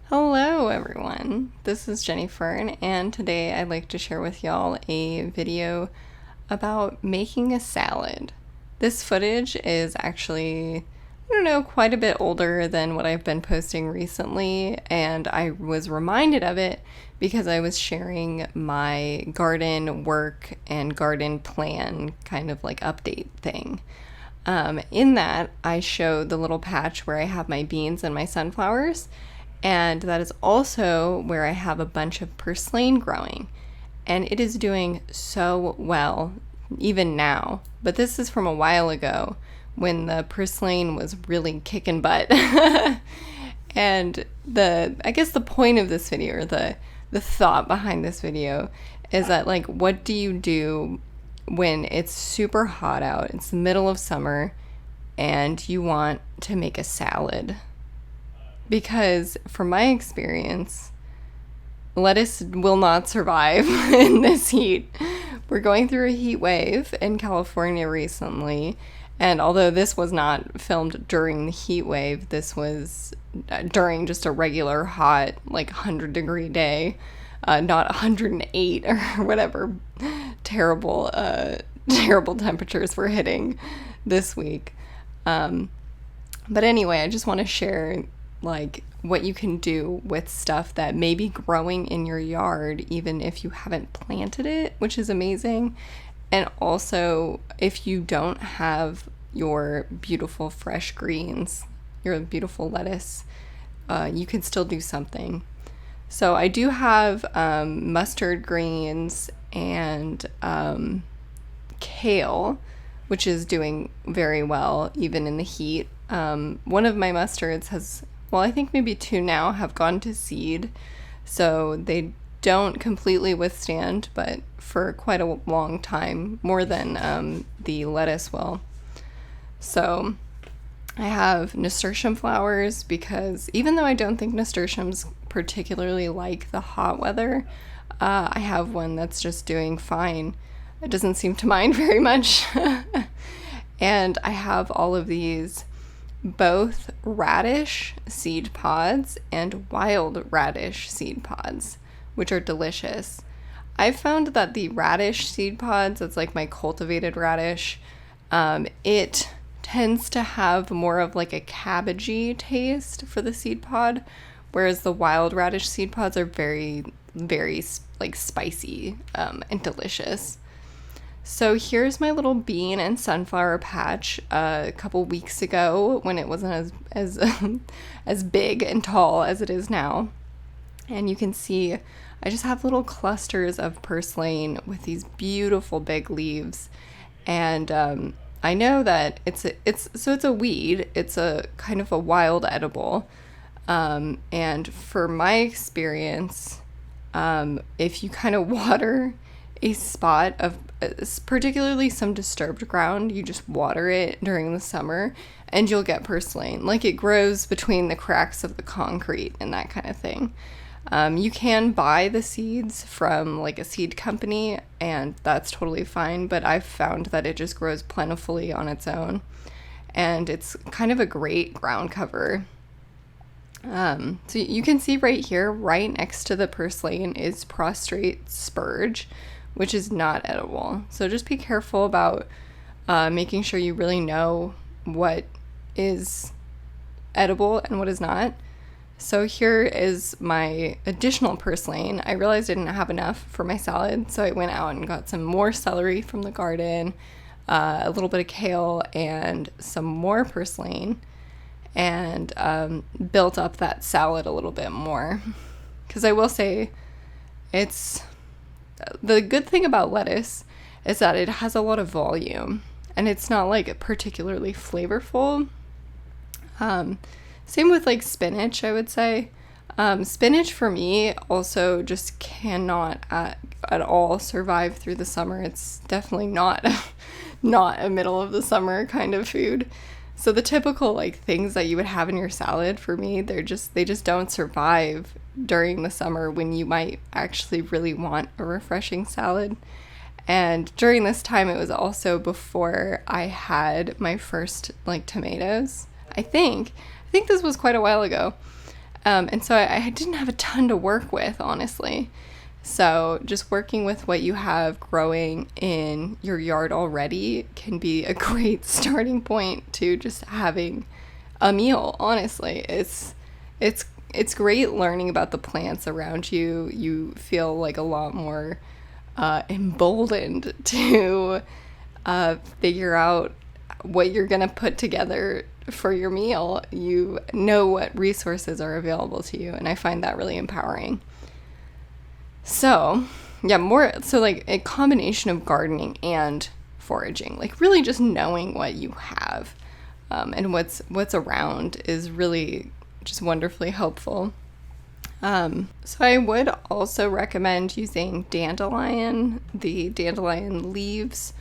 Hello everyone, this is Fern, and today I'd like to share with y'all a video about making a salad. This footage is actually, quite a bit older than what I've been posting recently, and I was reminded of it because I was sharing my garden work and garden plan kind of like update thing. In that, I showed the little patch where I have my beans and my sunflowers, and that is also where I have a bunch of purslane growing, and it is doing so well even now. But this is from a while ago when the purslane was really kicking butt. And I guess the point of this video, or the thought behind this video, is that what do you do when it's super hot out, it's the middle of summer, and you want to make a salad? Because from my experience, lettuce will not survive in this heat. We're going through a heat wave in California recently, and although this was not filmed during the heat wave, this was during just a regular hot, 100-degree day, not 108 or whatever terrible temperatures we're hitting this week. But anyway, I just want to share what you can do with stuff that may be growing in your yard, even if you haven't planted it, which is amazing. And also, if you don't have your beautiful fresh greens, your beautiful lettuce, you can still do something. So I do have mustard greens and kale, which is doing very well even in the heat. One of my mustards has, I think maybe two now, have gone to seed, so they don't completely withstand, but for quite a long time, more than the lettuce will. So I have nasturtium flowers, because even though I don't think nasturtiums particularly like the hot weather, I have one that's just doing fine. It doesn't seem to mind very much. And I have all of these, both radish seed pods and wild radish seed pods, which are delicious. I've found that the radish seed pods, that's my cultivated radish, it tends to have more of a cabbagey taste for the seed pod, whereas the wild radish seed pods are very, very spicy and delicious. So here's my little bean and sunflower patch a couple weeks ago, when it wasn't as big and tall as it is now. And you can see I just have little clusters of purslane with these beautiful big leaves. And I know that it's a weed. It's a kind of a wild edible. And for my experience, if you kind of water a spot of particularly some disturbed ground, you just water it during the summer, and you'll get purslane. It grows between the cracks of the concrete and that kind of thing. You can buy the seeds from a seed company, and that's totally fine, but I've found that it just grows plentifully on its own, and it's kind of a great ground cover. So you can see right here, right next to the purslane, is prostrate spurge, which is not edible. So just be careful about making sure you really know what is edible and what is not. So here is my additional purslane. I realized I didn't have enough for my salad, so I went out and got some more celery from the garden, a little bit of kale, and some more purslane, and built up that salad a little bit more. Because I will say, the good thing about lettuce is that it has a lot of volume, and it's not particularly flavorful. Same with spinach, I would say. Spinach for me also just cannot at all survive through the summer. It's definitely not a middle of the summer kind of food. So the typical things that you would have in your salad, for me, they just don't survive during the summer, when you might actually really want a refreshing salad. And during this time, it was also before I had my first tomatoes. I think this was quite a while ago. And so I didn't have a ton to work with, honestly. So just working with what you have growing in your yard already can be a great starting point to just having a meal, honestly. It's great learning about the plants around you. You feel like a lot more emboldened to figure out what you're going to put together for your meal. You know what resources are available to you, and I find that really empowering. So, yeah, so like a combination of gardening and foraging, like really just knowing what you have and what's around is really just wonderfully helpful. So I would also recommend using dandelion. The dandelion leaves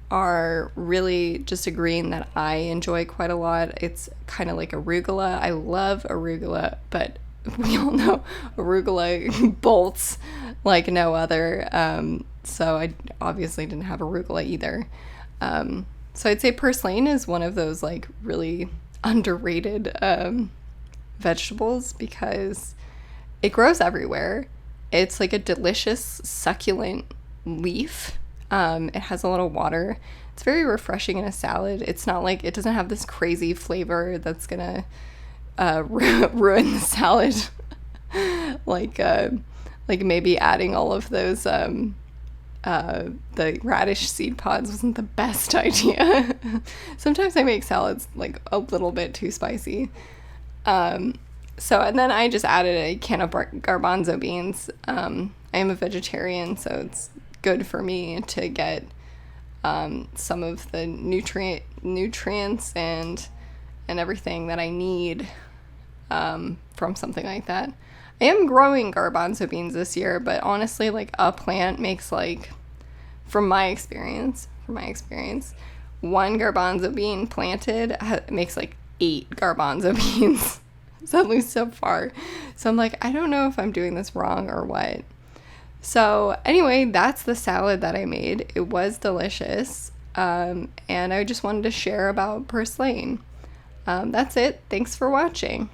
are really just a green that I enjoy quite a lot. It's kind of like arugula. I love arugula, but we all know arugula bolts like no other. So I obviously didn't have arugula either. So I'd say purslane is one of those like really underrated vegetables because it grows everywhere. It's like a delicious succulent leaf. It has a little water. It's very refreshing in a salad. It's not like, it doesn't have this crazy flavor that's gonna ruin the salad. like maybe adding all of those the radish seed pods wasn't the best idea. Sometimes I make salads like a little bit too spicy. So, and then I just added a can of garbanzo beans. I am a vegetarian, so it's good for me to get some of the nutrients and everything that I need from something like that. I am growing garbanzo beans this year, but honestly, like a plant makes like, from my experience, one garbanzo bean planted makes like 8 garbanzo beans. So at least so far. So I'm like, I don't know if I'm doing this wrong or what. So anyway, that's the salad that I made. It was delicious. And I just wanted to share about purslane. That's it. Thanks for watching.